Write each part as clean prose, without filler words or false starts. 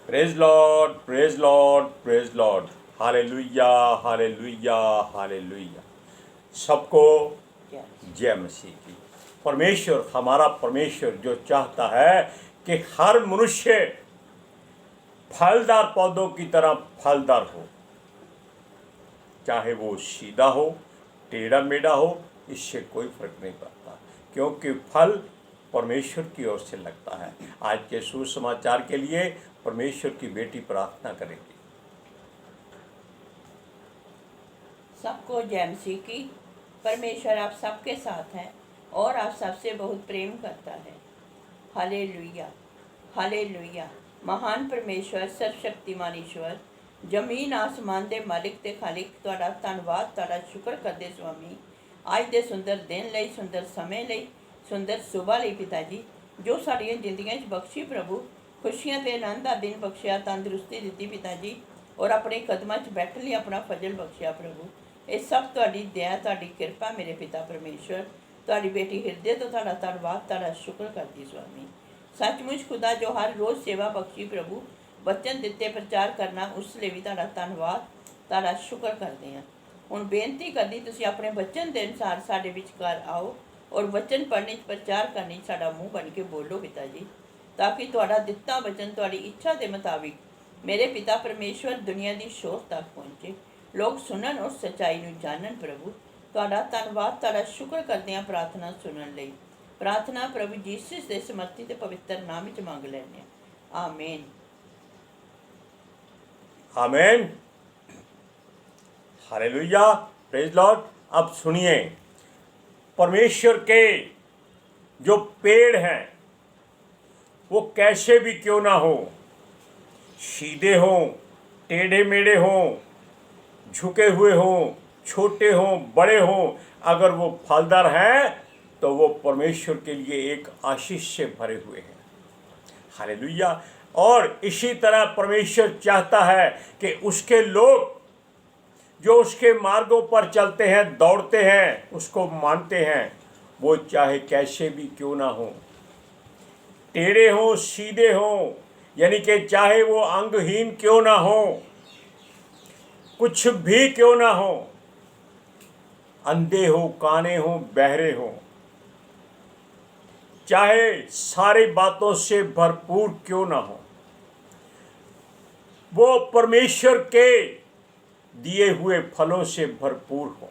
Praise Lord, praise Lord, praise Lord. Hallelujah, hallelujah, hallelujah. सबको जय मसीह की। परमेश्वर, हमारा परमेश्वर जो चाहता है कि हर मनुष्य फलदार पौधों की तरह फलदार हो, चाहे वो सीधा हो, टेढ़ा मेढ़ा हो, इससे कोई फर्क नहीं पड़ता, क्योंकि फल परमेश्वर की ओर से लगता है। आज के सुसमाचार के लिए परमेश्वर की बेटी प्रार्थना करेगी। सबको जय मसीह की। परमेश्वर आप सबके साथ है और आप सबसे बहुत प्रेम करता है। Hallelujah, hallelujah. महान परमेश्वर, सर्वशक्तिमान ईश्वर, जमीन आसमान दे मालिक ते खालिक, तुहाडा धन्नवाद, तुहाडा शुक्र करदे स्वामी अज दे सुंदर दिन लई, सुंदर समय लई, सुंदर सुबह लई पिता जी, जो साड़ियां जिंदगियां च बख्शी प्रभु, खुशियां ते आनंद दा दिन बख्शिया, तंदुरुस्ती दित्ती पिता जी, और अपने कदमां च बैठण लई अपना फजल बख्शिया प्रभु। ये सब तुहाडी दया, तुहाडी किरपा मेरे पिता परमेश्वर। तुहाडी बेटी हृदय तो तुहाडा धन्नवाद, तुहाडा शुक्र करदी स्वामी। सचमुच खुदा जो हर रोज़ सेवा बख्शी प्रभु, वचन दिते प्रचार करना, उस लिए भी तुहाडा धन्नवाद, तुहाडा शुक्र करते हैं। हुण बेनती करदी तुसीं अपने वचन के अनुसार साडे विचकार आओ और वचन पढ़ने प्रचार करने साडा मूँह बन के बोलो पिता जी, ताकि तुहाडा दिता वचन तुहाडी इच्छा के मुताबिक मेरे पिता परमेश्वर दुनिया की शोर तक पहुँचे, लोग सुनन और सच्चाई नूं जानन प्रभु। तुहाडा धन्नवाद, तुहाडा शुक्र करदे हां प्रार्थना सुनन लई। प्रार्थना प्रभु जीसस के समर्थी ते पवित्र नाम विच मंग लैंदे हां, आमीन। आमीन, हालेलुया, प्रेज लॉर्ड। अब सुनिए, परमेश्वर के जो पेड़ हैं वो कैसे भी क्यों ना हो, सीधे हों, टेढ़े मेढ़े हों, झुके हुए हों, छोटे हों, बड़े हों, अगर वो फलदार हैं तो वो परमेश्वर के लिए एक आशीष से भरे हुए हैं। हालेलुया। और इसी तरह परमेश्वर चाहता है कि उसके लोग जो उसके मार्गों पर चलते हैं, दौड़ते हैं, उसको मानते हैं, वो चाहे कैसे भी क्यों ना हो, टेढ़े हों, सीधे हों, यानी कि चाहे वो अंगहीन क्यों ना हो, कुछ भी क्यों ना हो, अंधे हो, काने हो, बहरे हो, चाहे सारी बातों से भरपूर क्यों ना हो, वो परमेश्वर के दिए हुए फलों से भरपूर हो,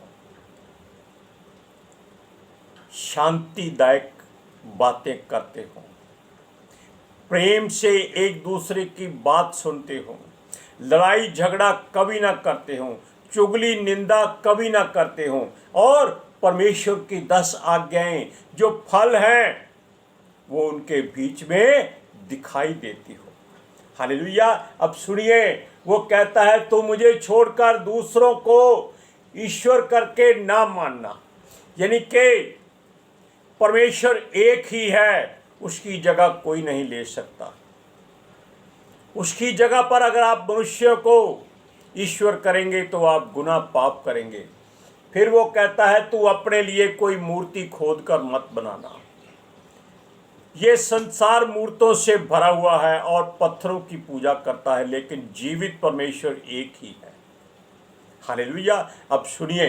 शांतिदायक बातें करते हो, प्रेम से एक दूसरे की बात सुनते हो, लड़ाई झगड़ा कभी ना करते हो, चुगली निंदा कभी ना करते हो, और परमेश्वर की 10 आज्ञाएं जो फल हैं वो उनके बीच में दिखाई देती हो। हालेलुया। अब सुनिए, वो कहता है तो मुझे छोड़कर दूसरों को ईश्वर करके ना मानना, यानी कि परमेश्वर एक ही है, उसकी जगह कोई नहीं ले सकता। उसकी जगह पर अगर आप मनुष्य को ईश्वर करेंगे तो आप गुनाह पाप करेंगे। फिर वो कहता है तू अपने लिए कोई मूर्ति खोद कर मत बनाना। ये संसार मूर्तों से भरा हुआ है और पत्थरों की पूजा करता है, लेकिन जीवित परमेश्वर एक ही है। हालेलुया। अब सुनिए,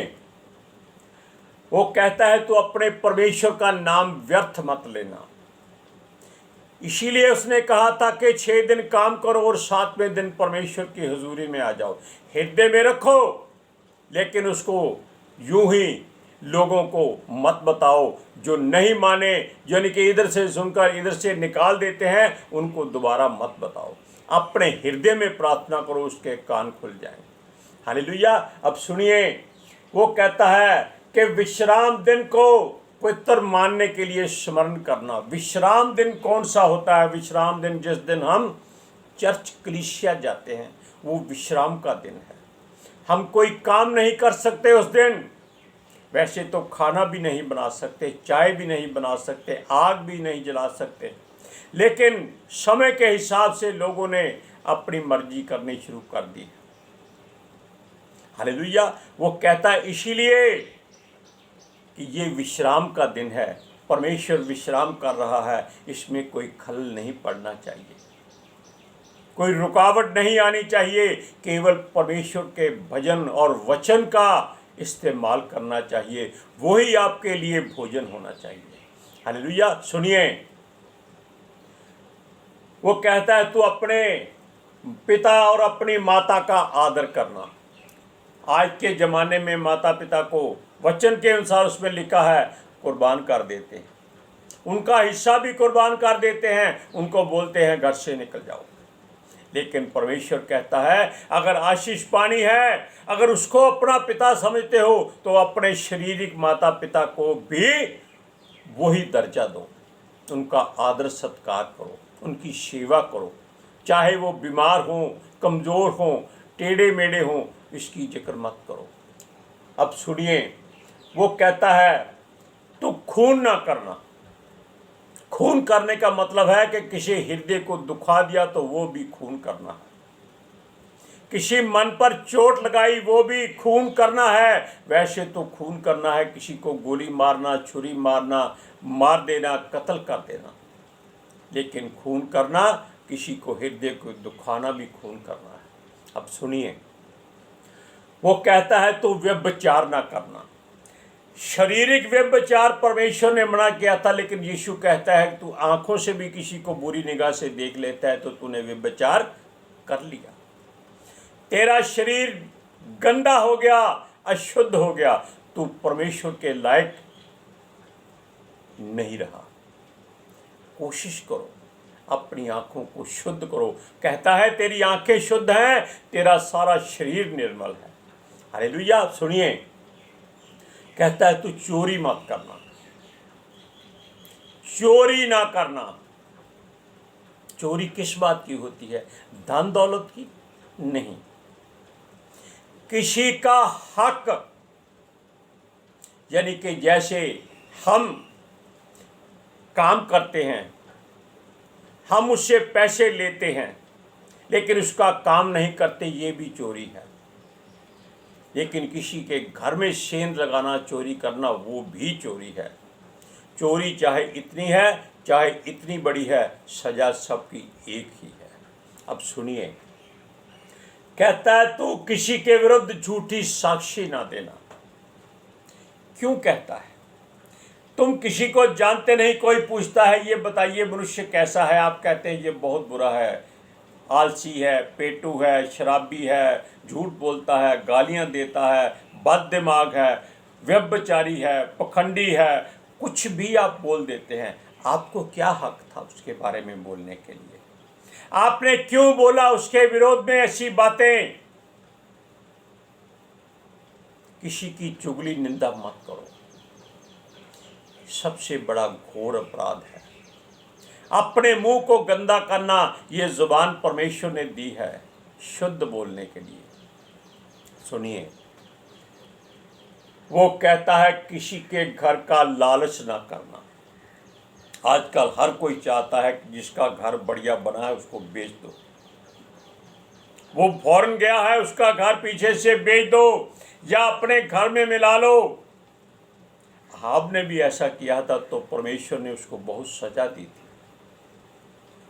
वो कहता है तू अपने परमेश्वर का नाम व्यर्थ मत लेना। इसीलिए उसने कहा था कि 6 दिन काम करो और 7वें दिन परमेश्वर की हुजूरी में आ जाओ। हृदय में रखो, लेकिन उसको यूं ही लोगों को मत बताओ। जो नहीं माने, यानी कि इधर से सुनकर इधर से निकाल देते हैं, उनको दोबारा मत बताओ। अपने हृदय में प्रार्थना करो, उसके कान खुल जाएं। हालेलुया। अब सुनिए, वो कहता है कि विश्राम दिन को पवित्र मानने के लिए स्मरण करना। विश्राम दिन कौन सा होता है? विश्राम दिन जिस दिन हम चर्च कलीसिया जाते हैं, वो विश्राम का दिन है। हम कोई काम नहीं कर सकते उस दिन। वैसे तो खाना भी नहीं बना सकते, चाय भी नहीं बना सकते, आग भी नहीं जला सकते, लेकिन समय के हिसाब से लोगों ने अपनी मर्जी करनी शुरू कर दी। हालेलुया। वो कहता है इसीलिए कि ये विश्राम का दिन है, परमेश्वर विश्राम कर रहा है, इसमें कोई खलल नहीं पड़ना चाहिए। कोई रुकावट नहीं आनी चाहिए। केवल परमेश्वर के भजन और वचन का इस्तेमाल करना चाहिए, वही आपके लिए भोजन होना चाहिए। हालेलुया। सुनिए, वो कहता है तू अपने पिता और अपनी माता का आदर करना। आज के ज़माने में माता पिता को वचन के अनुसार उसमें लिखा है कुर्बान कर देते हैं, उनका हिस्सा भी कुर्बान कर देते हैं, उनको बोलते हैं घर से निकल जाओ। लेकिन परमेश्वर कहता है अगर आशीष पानी है, अगर उसको अपना पिता समझते हो तो अपने शारीरिक माता पिता को भी वही दर्जा दो, उनका आदर सत्कार करो, उनकी सेवा करो, चाहे वो बीमार हों, कमज़ोर हों, टेढ़े मेढ़े हों, इसकी जिक्र मत करो। अब सुनिए, वो कहता है तो खून ना करना। खून करने का मतलब है कि किसी हृदय को दुखा दिया तो वो भी खून करना है, किसी मन पर चोट लगाई वो भी खून करना है। वैसे तो खून करना है किसी को गोली मारना, छुरी मारना, मार देना, कत्ल कर देना, लेकिन खून करना, किसी को हृदय को दुखाना भी खून करना है। अब सुनिए, वो कहता है तो व्यभिचार ना करना। शारीरिक व्यभिचार परमेश्वर ने मना किया था, लेकिन यीशु कहता है कि तू आंखों से भी किसी को बुरी निगाह से देख लेता है तो तूने व्यभिचार कर लिया। तेरा शरीर गंदा हो गया, अशुद्ध हो गया, तू परमेश्वर के लायक नहीं रहा। कोशिश करो, अपनी आंखों को शुद्ध करो। कहता है तेरी आंखें शुद्ध हैं, तेरा सारा शरीर निर्मल है। हालेलुया। सुनिए, कहता है तू चोरी मत करना। चोरी ना करना। चोरी किस बात की होती है? धन दौलत की नहीं, किसी का हक, यानी कि जैसे हम काम करते हैं, हम उससे पैसे लेते हैं लेकिन उसका काम नहीं करते, ये भी चोरी है। लेकिन किसी के घर में सेंध लगाना, चोरी करना, वो भी चोरी है। चोरी चाहे इतनी है चाहे इतनी बड़ी है, सजा सबकी एक ही है। अब सुनिए, कहता है तू किसी के विरुद्ध झूठी साक्षी ना देना। क्यों कहता है? तुम किसी को जानते नहीं, कोई पूछता है ये बताइए मनुष्य कैसा है, आप कहते हैं ये बहुत बुरा है, आलसी है, पेटू है, शराबी है, झूठ बोलता है, गालियां देता है, बद दिमाग है, व्यभिचारी है, पखंडी है, कुछ भी आप बोल देते हैं। आपको क्या हक था उसके बारे में बोलने के लिए? आपने क्यों बोला उसके विरोध में ऐसी बातें? किसी की चुगली निंदा मत करो, सबसे बड़ा घोर अपराध है। अपने मुंह को गंदा करना, ये जुबान परमेश्वर ने दी है शुद्ध बोलने के लिए। सुनिए, वो कहता है किसी के घर का लालच ना करना। आजकल हर कोई चाहता है कि जिसका घर बढ़िया बना है उसको बेच दो। वो फॉरेन गया है, उसका घर पीछे से बेच दो या अपने घर में मिला लो। आपने भी ऐसा किया था तो परमेश्वर ने उसको बहुत सजा दी थी।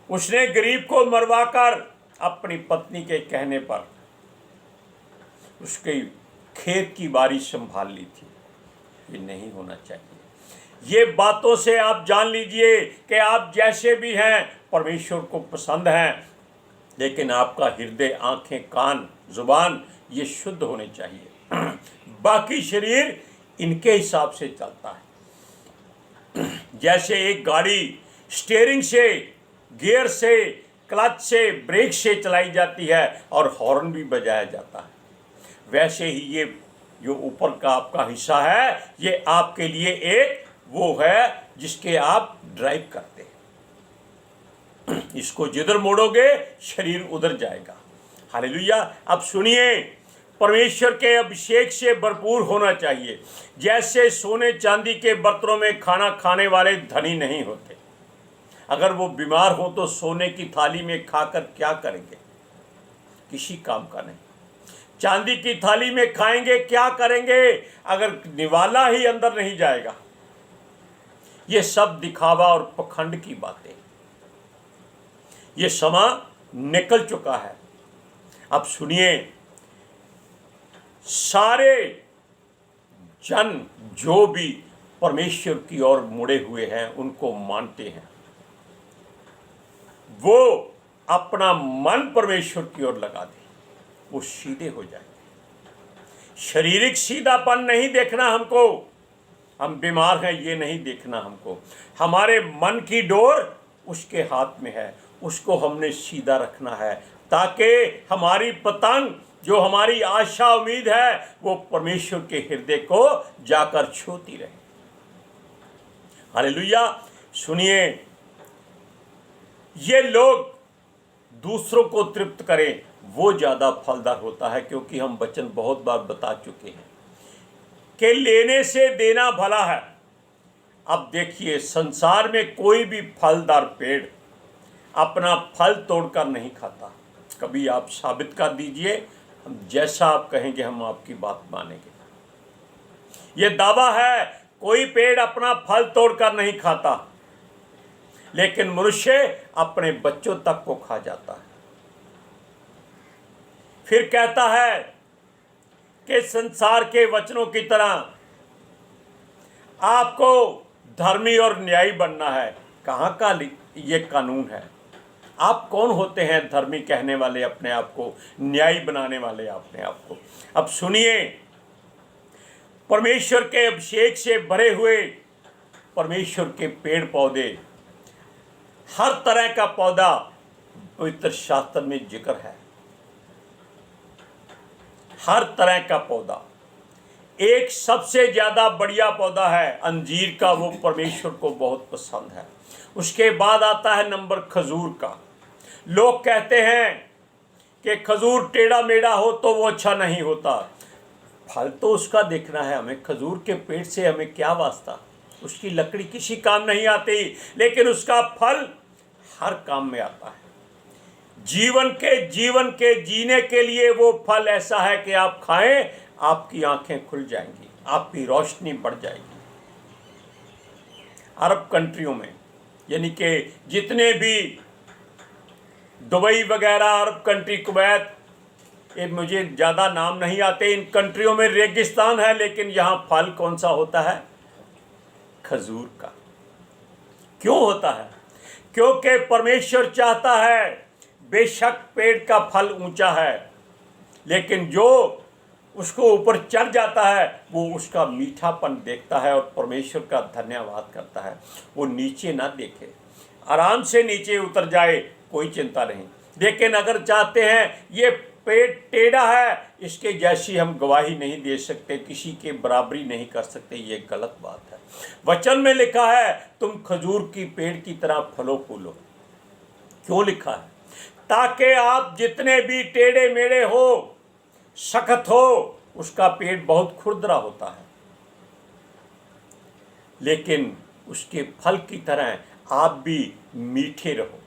उसने गरीब को मरवाकर अपनी पत्नी के कहने पर उसके खेत की बारी संभाल ली थी। ये नहीं होना चाहिए। ये बातों से आप जान लीजिए कि आप जैसे भी हैं परमेश्वर को पसंद हैं, लेकिन आपका हृदय, आंखें, कान, जुबान ये शुद्ध होने चाहिए। बाकी शरीर इनके हिसाब से चलता है। जैसे एक गाड़ी स्टीयरिंग से, गियर से, क्लच से, ब्रेक से चलाई जाती है और हॉर्न भी बजाया जाता है, वैसे ही ये जो ऊपर का आपका हिस्सा है ये आपके लिए एक वो है जिसके आप ड्राइव करते हैं। इसको जिधर मोड़ोगे शरीर उधर जाएगा। हालेलुया। अब सुनिए, परमेश्वर के अभिषेक से भरपूर होना चाहिए। जैसे सोने चांदी के बर्तनों में खाना खाने वाले धनी नहीं होते। अगर वो बीमार हो तो सोने की थाली में खाकर क्या करेंगे? किसी काम का नहीं। चांदी की थाली में खाएंगे क्या करेंगे अगर निवाला ही अंदर नहीं जाएगा? ये सब दिखावा और पखंड की बातें। ये समा निकल चुका है। अब सुनिए, सारे जन जो भी परमेश्वर की ओर मुड़े हुए हैं, उनको मानते हैं, वो अपना मन परमेश्वर की ओर लगा दे, वो सीधे हो जाएंगे। शारीरिक सीधापन नहीं देखना हमको, हम बीमार हैं ये नहीं देखना हमको। हमारे मन की डोर उसके हाथ में है, उसको हमने सीधा रखना है, ताकि हमारी पतंग, जो हमारी आशा उम्मीद है, वो परमेश्वर के हृदय को जाकर छूती रहे। हालेलुया। सुनिए, ये लोग दूसरों को तृप्त करें, वो ज़्यादा फलदार होता है, क्योंकि हम वचन बहुत बार बता चुके हैं कि लेने से देना भला है। अब देखिए, संसार में कोई भी फलदार पेड़ अपना फल तोड़कर नहीं खाता। कभी आप साबित कर दीजिए, हम जैसा आप कहेंगे हम आपकी बात मानेंगे। ये दावा है, कोई पेड़ अपना फल तोड़कर नहीं खाता, लेकिन मनुष्य अपने बच्चों तक को खा जाता है। फिर कहता है कि संसार के वचनों की तरह आपको धर्मी और न्यायी बनना है। कहाँ का ये कानून है? आप कौन होते हैं धर्मी कहने वाले अपने आप को, न्यायी बनाने वाले अपने आप को? अब सुनिए, परमेश्वर के अभिषेक से भरे हुए परमेश्वर के पेड़ पौधे, हर तरह का पौधा पवित्र शास्त्र में जिक्र है। हर तरह का पौधा। एक सबसे ज़्यादा बढ़िया पौधा है अंजीर का, वो परमेश्वर को बहुत पसंद है। उसके बाद आता है नंबर खजूर का। लोग कहते हैं कि खजूर टेढ़ा मेढ़ा हो तो वो अच्छा नहीं होता। फल तो उसका देखना है हमें। खजूर के पेड़ से हमें क्या वास्ता? उसकी लकड़ी किसी काम नहीं आती, लेकिन उसका फल हर काम में आता है। जीवन के जीने के लिए वो फल ऐसा है कि आप खाएं, आपकी आंखें खुल जाएंगी, आपकी रोशनी बढ़ जाएगी। अरब कंट्रियों में, यानी कि जितने भी दुबई वगैरह, अरब कंट्री, कुवैत, ये मुझे ज़्यादा नाम नहीं आते, इन कंट्रियों में रेगिस्तान है, लेकिन यहाँ फल कौन सा होता है? खजूर का। क्यों होता है? क्योंकि परमेश्वर चाहता है, बेशक पेड़ का फल ऊंचा है, लेकिन जो उसको ऊपर चढ़ जाता है वो उसका मीठापन देखता है और परमेश्वर का धन्यवाद करता है। वो नीचे ना देखे, आराम से नीचे उतर जाए, कोई चिंता नहीं। लेकिन अगर चाहते हैं ये पेड़ टेढ़ा है, इसके जैसी हम गवाही नहीं दे सकते, किसी के बराबरी नहीं कर सकते, ये गलत बात है। वचन में लिखा है, तुम खजूर की पेड़ की तरह फलो फूलो। क्यों लिखा है? ताकि आप जितने भी टेढ़े मेढ़े हो, सख्त हो, उसका पेड़ बहुत खुरदरा होता है, लेकिन उसके फल की तरह आप भी मीठे रहो।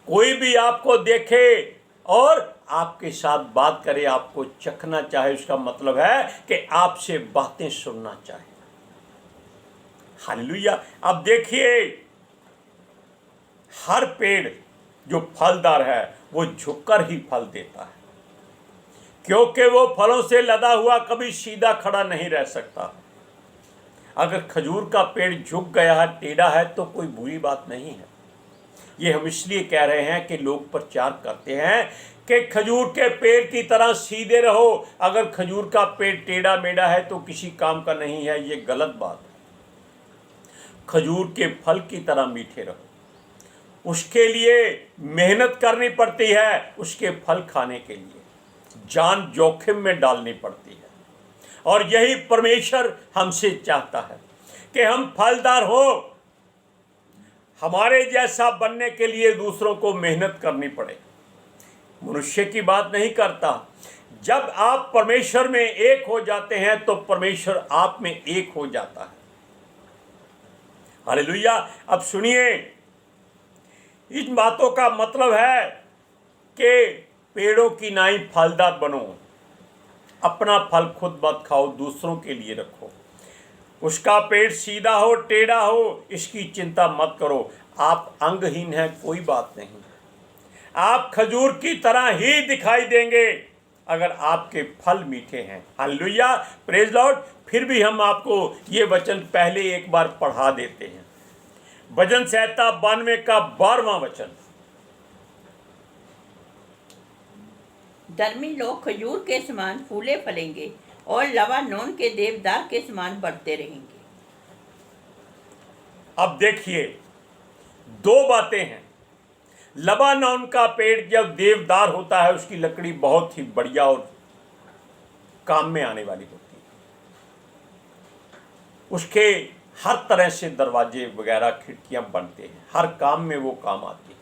कोई भी आपको देखे और आपके साथ बात करे, आपको चखना चाहे, उसका मतलब है कि आपसे बातें सुनना चाहे। हालेलुया। अब देखिए, हर पेड़ जो फलदार है वो झुककर ही फल देता है, क्योंकि वो फलों से लदा हुआ कभी सीधा खड़ा नहीं रह सकता। अगर खजूर का पेड़ झुक गया है, टेढ़ा है, तो कोई बुरी बात नहीं है। ये हम इसलिए कह रहे हैं कि लोग प्रचार करते हैं कि खजूर के पेड़ की तरह सीधे रहो। अगर खजूर का पेड़ टेढ़ा मेढ़ा है तो किसी काम का नहीं है, ये गलत बात है। खजूर के फल की तरह मीठे रहो। उसके लिए मेहनत करनी पड़ती है, उसके फल खाने के लिए जान जोखिम में डालनी पड़ती है। और यही परमेश्वर हमसे चाहता है कि हम फलदार हो। हमारे जैसा बनने के लिए दूसरों को मेहनत करनी पड़े। मनुष्य की बात नहीं करता। जब आप परमेश्वर में एक हो जाते हैं तो परमेश्वर आप में एक हो जाता है। हालेलुया। अब सुनिए, इन बातों का मतलब है कि पेड़ों की नाई फलदार बनो। अपना फल खुद मत खाओ, दूसरों के लिए रखो। उसका पेड़ सीधा हो टेढ़ा हो, इसकी चिंता मत करो। आप अंगहीन हैं, कोई बात नहीं। आप खजूर की तरह ही दिखाई देंगे अगर आपके फल मीठे हैं। Hallelujah, praise Lord. फिर भी हम आपको ये वचन पहले एक बार पढ़ा देते हैं। भजन संहिता 92 का 12वां वचन। धर्मी लोग खजूर के समान फूले फलेंगे और लबानोन के देवदार के समान बढ़ते रहेंगे। अब देखिए, दो बातें हैं। लबानोन का पेड़ जब देवदार होता है, उसकी लकड़ी बहुत ही बढ़िया और काम में आने वाली होती है। उसके हर तरह से दरवाजे वगैरह खिड़कियां बनते हैं, हर काम में वो काम आती है।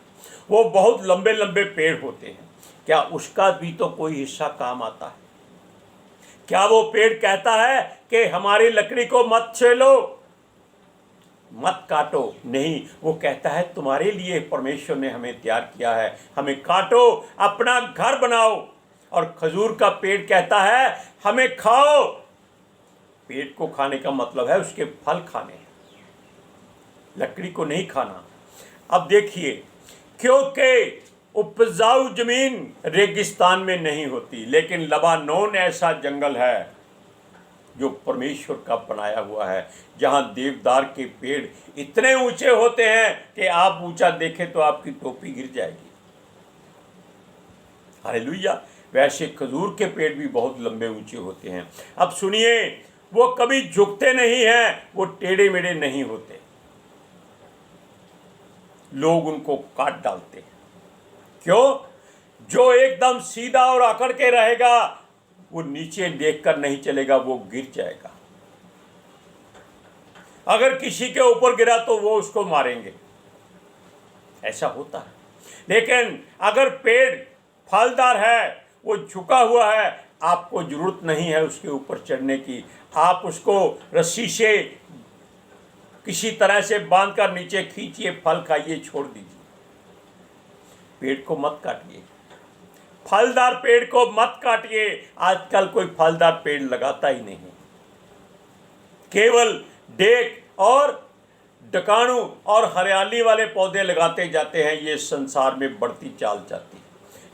वो बहुत लंबे लंबे पेड़ होते हैं। क्या उसका भी तो कोई हिस्सा काम आता है? क्या वो पेड़ कहता है कि हमारी लकड़ी को मत छेलो, मत काटो? नहीं, वो कहता है तुम्हारे लिए परमेश्वर ने हमें तैयार किया है, हमें काटो, अपना घर बनाओ। और खजूर का पेड़ कहता है हमें खाओ। पेड़ को खाने का मतलब है उसके फल खाने हैं, लकड़ी को नहीं खाना। अब देखिए, क्योंकि उपजाऊ जमीन रेगिस्तान में नहीं होती, लेकिन लबानोन ऐसा जंगल है जो परमेश्वर का बनाया हुआ है, जहां देवदार के पेड़ इतने ऊंचे होते हैं कि आप ऊंचा देखें तो आपकी टोपी गिर जाएगी। हालेलुया। वैसे खजूर के पेड़ भी बहुत लंबे ऊंचे होते हैं। अब सुनिए, वो कभी झुकते नहीं हैं, वो टेढ़े मेढ़े नहीं होते। लोग उनको काट डालते हैं। क्यों? जो एकदम सीधा और अकड़ के रहेगा वो नीचे देखकर नहीं चलेगा, वो गिर जाएगा। अगर किसी के ऊपर गिरा तो वो उसको मारेंगे, ऐसा होता है। लेकिन अगर पेड़ फलदार है, वो झुका हुआ है, आपको जरूरत नहीं है उसके ऊपर चढ़ने की। आप उसको रस्सी से किसी तरह से बांधकर नीचे खींचिए, फल खाइए, छोड़ दीजिए। पेड़ को मत काटिए, फलदार पेड़ को मत काटिए। आजकल कोई फलदार पेड़ लगाता ही नहीं, केवल डेक और डकाणु और हरियाली वाले पौधे लगाते जाते हैं। ये संसार में बढ़ती चाल जाती है।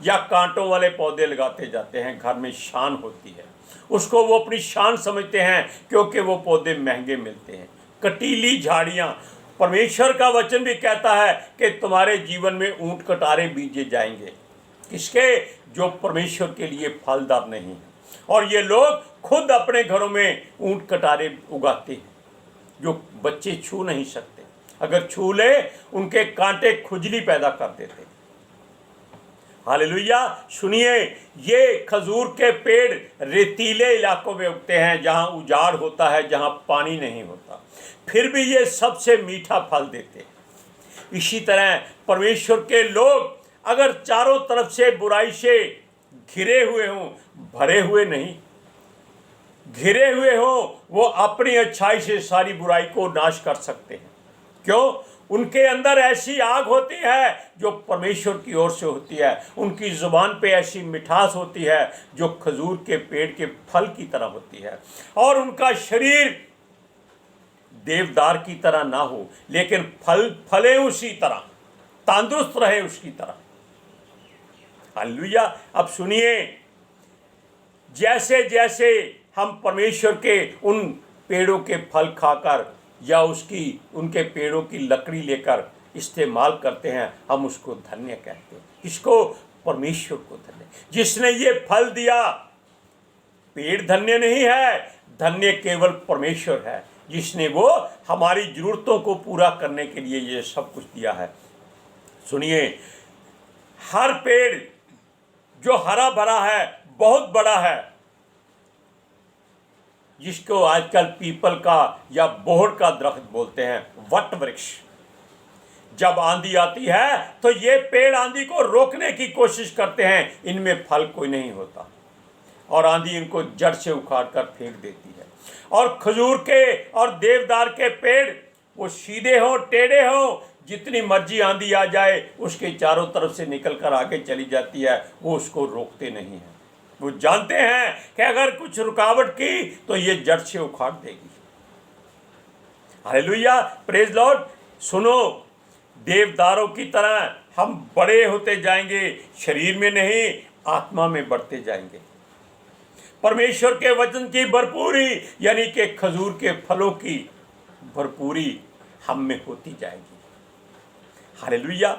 या कांटों वाले पौधे लगाते जाते हैं, घर में शान होती है, उसको वो अपनी शान समझते हैं, क्योंकि वो पौधे महंगे मिलते हैं। कटीली झाड़ियाँ, परमेश्वर का वचन भी कहता है कि तुम्हारे जीवन में ऊंट कटारे बीजे जाएंगे। किसके? जो परमेश्वर के लिए फलदार नहीं है। और ये लोग खुद अपने घरों में ऊंट कटारे उगाते हैं, जो बच्चे छू नहीं सकते। अगर छू ले, उनके कांटे खुजली पैदा कर देते। हालेलुया। सुनिए, ये खजूर के पेड़ रेतीले इलाकों में उगते हैं, जहां उजाड़ होता है, जहां पानी नहीं होता। फिर भी ये सबसे मीठा फल देते हैं। इसी तरह परमेश्वर के लोग अगर चारों तरफ से बुराई से घिरे हुए हों, भरे हुए नहीं, घिरे हुए हों, वो अपनी अच्छाई से सारी बुराई को नाश कर सकते हैं। क्यों? उनके अंदर ऐसी आग होती है जो परमेश्वर की ओर से होती है। उनकी जुबान पे ऐसी मिठास होती है जो खजूर के पेड़ के फल की तरह होती है। और उनका शरीर देवदार की तरह ना हो, लेकिन फले उसी तरह, तंदुरुस्त रहे उसकी तरह। हालेलुया। अब सुनिए, जैसे जैसे हम परमेश्वर के उन पेड़ों के फल खाकर या उनके पेड़ों की लकड़ी लेकर इस्तेमाल करते हैं, हम उसको धन्य कहते हैं। किसको? परमेश्वर को धन्य, जिसने ये फल दिया। पेड़ धन्य नहीं है, धन्य केवल परमेश्वर है, जिसने वो हमारी जरूरतों को पूरा करने के लिए ये सब कुछ दिया है। सुनिए, हर पेड़ जो हरा भरा है, बहुत बड़ा है, जिसको आजकल पीपल का या बोहड़ का दरख्त बोलते हैं, वट वृक्ष, जब आंधी आती है तो ये पेड़ आंधी को रोकने की कोशिश करते हैं। इनमें फल कोई नहीं होता और आंधी इनको जड़ से उखाड़ कर फेंक देती है। और खजूर के और देवदार के पेड़, वो सीधे हों टेढ़े हों, जितनी मर्जी आंधी आ जाए उसके चारों तरफ से निकल कर आगे चली जाती है, वो उसको रोकते नहीं हैं। वो जानते हैं कि अगर कुछ रुकावट की तो ये जड़ से उखाड़ देगी। Hallelujah, praise Lord. सुनो, देवदारों की तरह हम बड़े होते जाएंगे, शरीर में नहीं आत्मा में बढ़ते जाएंगे। परमेश्वर के वचन की भरपूरी यानी कि खजूर के फलों की भरपूरी हम में होती जाएगी। हालेलुया।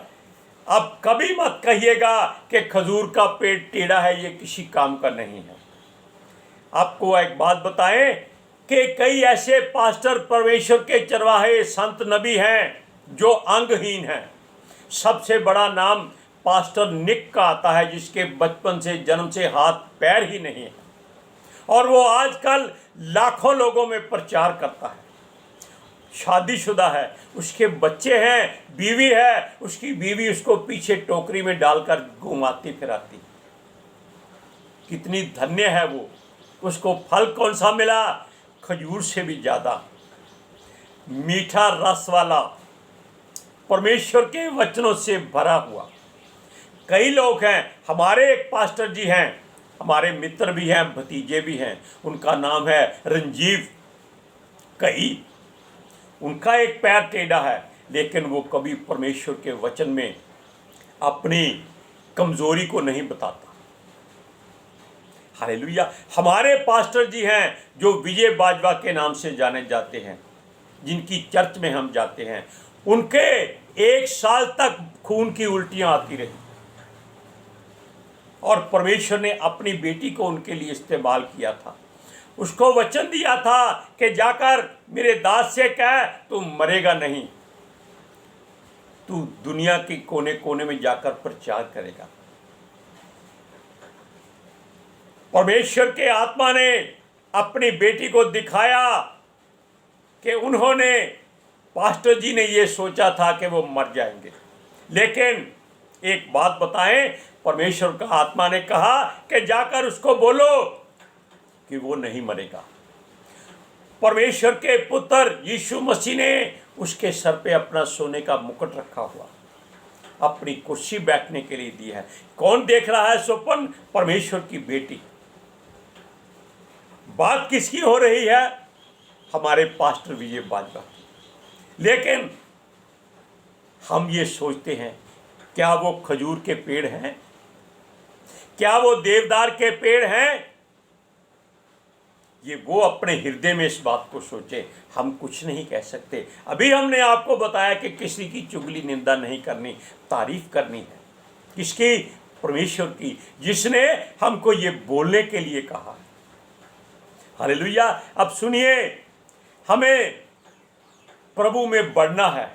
अब कभी मत कहिएगा कि खजूर का पेड़ टेढ़ा है, ये किसी काम का नहीं है। आपको एक बात बताएं कि कई ऐसे पास्टर, परमेश्वर के चरवाहे, संत, नबी हैं जो अंगहीन हैं। सबसे बड़ा नाम पास्टर निक का आता है, जिसके बचपन से, जन्म से हाथ पैर ही नहीं है, और वो आजकल लाखों लोगों में प्रचार करता है। शादीशुदा है, उसके बच्चे हैं, बीवी है, उसकी बीवी उसको पीछे टोकरी में डालकर घुमाती फिराती। कितनी धन्य है वो। उसको फल कौन सा मिला? खजूर से भी ज़्यादा मीठा रस वाला, परमेश्वर के वचनों से भरा हुआ। कई लोग हैं, हमारे एक पास्टर जी हैं, हमारे मित्र भी हैं, भतीजे भी हैं, उनका नाम है रंजीव कई। उनका एक पैर टेढ़ा है, लेकिन वो कभी परमेश्वर के वचन में अपनी कमजोरी को नहीं बताता। हालेलुया। हमारे पास्टर जी हैं जो विजय बाजवा के नाम से जाने जाते हैं, जिनकी चर्च में हम जाते हैं। उनके 1 साल तक खून की उल्टियां आती रही, और परमेश्वर ने अपनी बेटी को उनके लिए इस्तेमाल किया था। उसको वचन दिया था कि जाकर मेरे दास से कह तू मरेगा नहीं, तू दुनिया के कोने कोने में जाकर प्रचार करेगा। परमेश्वर के आत्मा ने अपनी बेटी को दिखाया कि उन्होंने, पास्टर जी ने ये सोचा था कि वो मर जाएंगे, लेकिन एक बात बताएं, परमेश्वर का आत्मा ने कहा कि जाकर उसको बोलो कि वो नहीं मरेगा। परमेश्वर के पुत्र यीशु मसीह ने उसके सर पे अपना सोने का मुकुट रखा हुआ, अपनी कुर्सी बैठने के लिए दी है। कौन देख रहा है स्वप्न? परमेश्वर की बेटी। बात किसकी हो रही है? हमारे पास्टर विजय बाजवा। लेकिन हम ये सोचते हैं, क्या वो खजूर के पेड़ हैं? क्या वो देवदार के पेड़ हैं? ये वो अपने हृदय में इस बात को सोचे। हम कुछ नहीं कह सकते। अभी हमने आपको बताया कि किसी की चुगली, निंदा नहीं करनी, तारीफ करनी है। किसकी? परमेश्वर की, जिसने हमको ये बोलने के लिए कहा। हालेलुया। अब सुनिए, हमें प्रभु में बढ़ना है,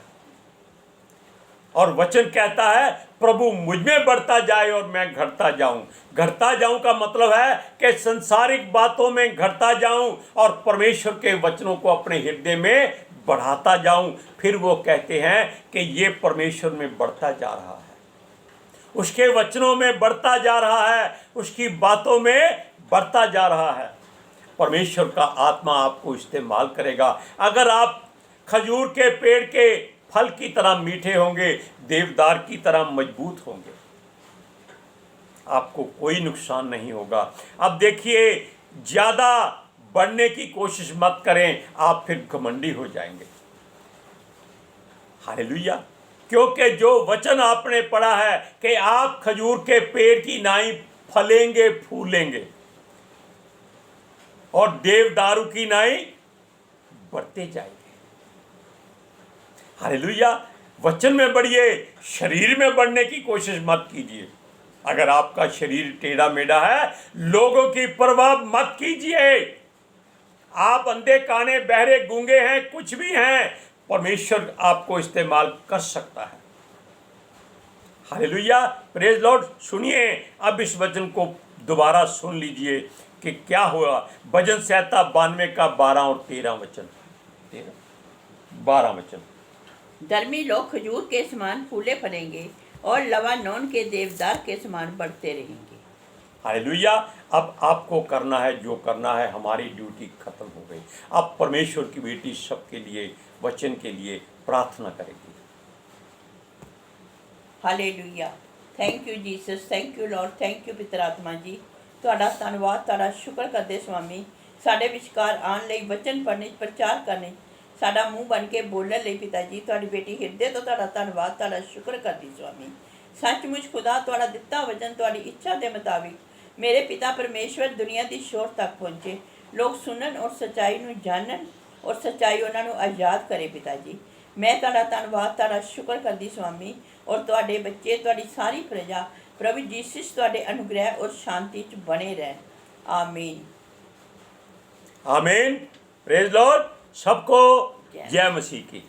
और वचन कहता है प्रभु मुझ में बढ़ता जाए और मैं घटता जाऊं। घटता जाऊं का मतलब है कि संसारिक बातों में घटता जाऊं और परमेश्वर के वचनों को अपने हृदय में बढ़ाता जाऊं। फिर वो कहते हैं कि ये परमेश्वर में बढ़ता जा रहा है, उसके वचनों में बढ़ता जा रहा है, उसकी बातों में बढ़ता जा रहा है। परमेश्वर का आत्मा आपको इस्तेमाल करेगा। अगर आप खजूर के पेड़ के फल की तरह मीठे होंगे, देवदार की तरह मजबूत होंगे, आपको कोई नुकसान नहीं होगा। अब देखिए, ज़्यादा बढ़ने की कोशिश मत करें, आप फिर घमंडी हो जाएंगे। हालेलुया। क्योंकि जो वचन आपने पढ़ा है कि आप खजूर के पेड़ की नाई फलेंगे, फूलेंगे, और देवदारू की नाई बढ़ते जाएंगे। हालेलुया। वचन में बढ़िए, शरीर में बढ़ने की कोशिश मत कीजिए। अगर आपका शरीर टेढ़ा मेढ़ा है, लोगों की परवाह मत कीजिए। आप अंधे, काने, बहरे, गूंगे हैं, कुछ भी हैं, परमेश्वर आपको इस्तेमाल कर सकता है। Hallelujah, praise Lord. सुनिए, अब इस वचन को दोबारा सुन लीजिए कि क्या हुआ। भजन संहिता 92 का 12 और 13 वचन, 12 वचन। धर्मी लोग खजूर के समान फूले फलेंगे और लबानोन के देवदार के समान बढ़ते रहेंगे। हालेलुया। अब आपको करना है जो करना है, हमारी ड्यूटी खत्म हो गई। अब परमेश्वर की बेटी सबके लिए, वचन के लिए प्रार्थना करेगी। Hallelujah. Thank you Jesus, thank you Lord, thank you पितर आत्मा जी। ਤੁਹਾਡਾ ਧੰਨਵਾਦ, ਤੁਹਾਡਾ ਸ਼ੁਕਰ ਕਰਦੇ ਸਵਾਮੀ, ਸਾਡੇ ਵਿਚਕਾਰ ਆਉਣ ਲਈ, ਵਚਨ ਪੜ੍ਹਨੇ, ਪ੍ਰਚਾਰ ਕਰਨੇ, ਸਾਡਾ ਮੂੰਹ ਬਣ ਕੇ ਬੋਲਣ ਲਈ ਪਿਤਾ ਜੀ। ਤੁਹਾਡੀ ਬੇਟੀ ਹਿਰਦੇ ਤੋਂ ਤੁਹਾਡਾ ਧੰਨਵਾਦ, ਤੁਹਾਡਾ ਸ਼ੁਕਰ ਕਰਦੀ ਸਵਾਮੀ। सचमुच खुदा तुहाड़ा दिता वचन तुहाड़ी इच्छा के मुताबिक मेरे पिता परमेश्वर दुनिया की शोर तक पहुँचे, लोग सुनन और सच्चाई नूं जानन और सच्चाई उन्हां नूं आज़ाद करे। पिता जी, मैं तुहाड़ा धन्नवाद तुहाड़ा शुक्र करदी स्वामी, और तुहाडे बच्चे तुहाडी सारी प्रजा प्रभु जीसस तुहाडे अनुग्रह और शांति च बने रहन। आमीन। आमीन। Praise Lord. सबको जय जय मसीह की।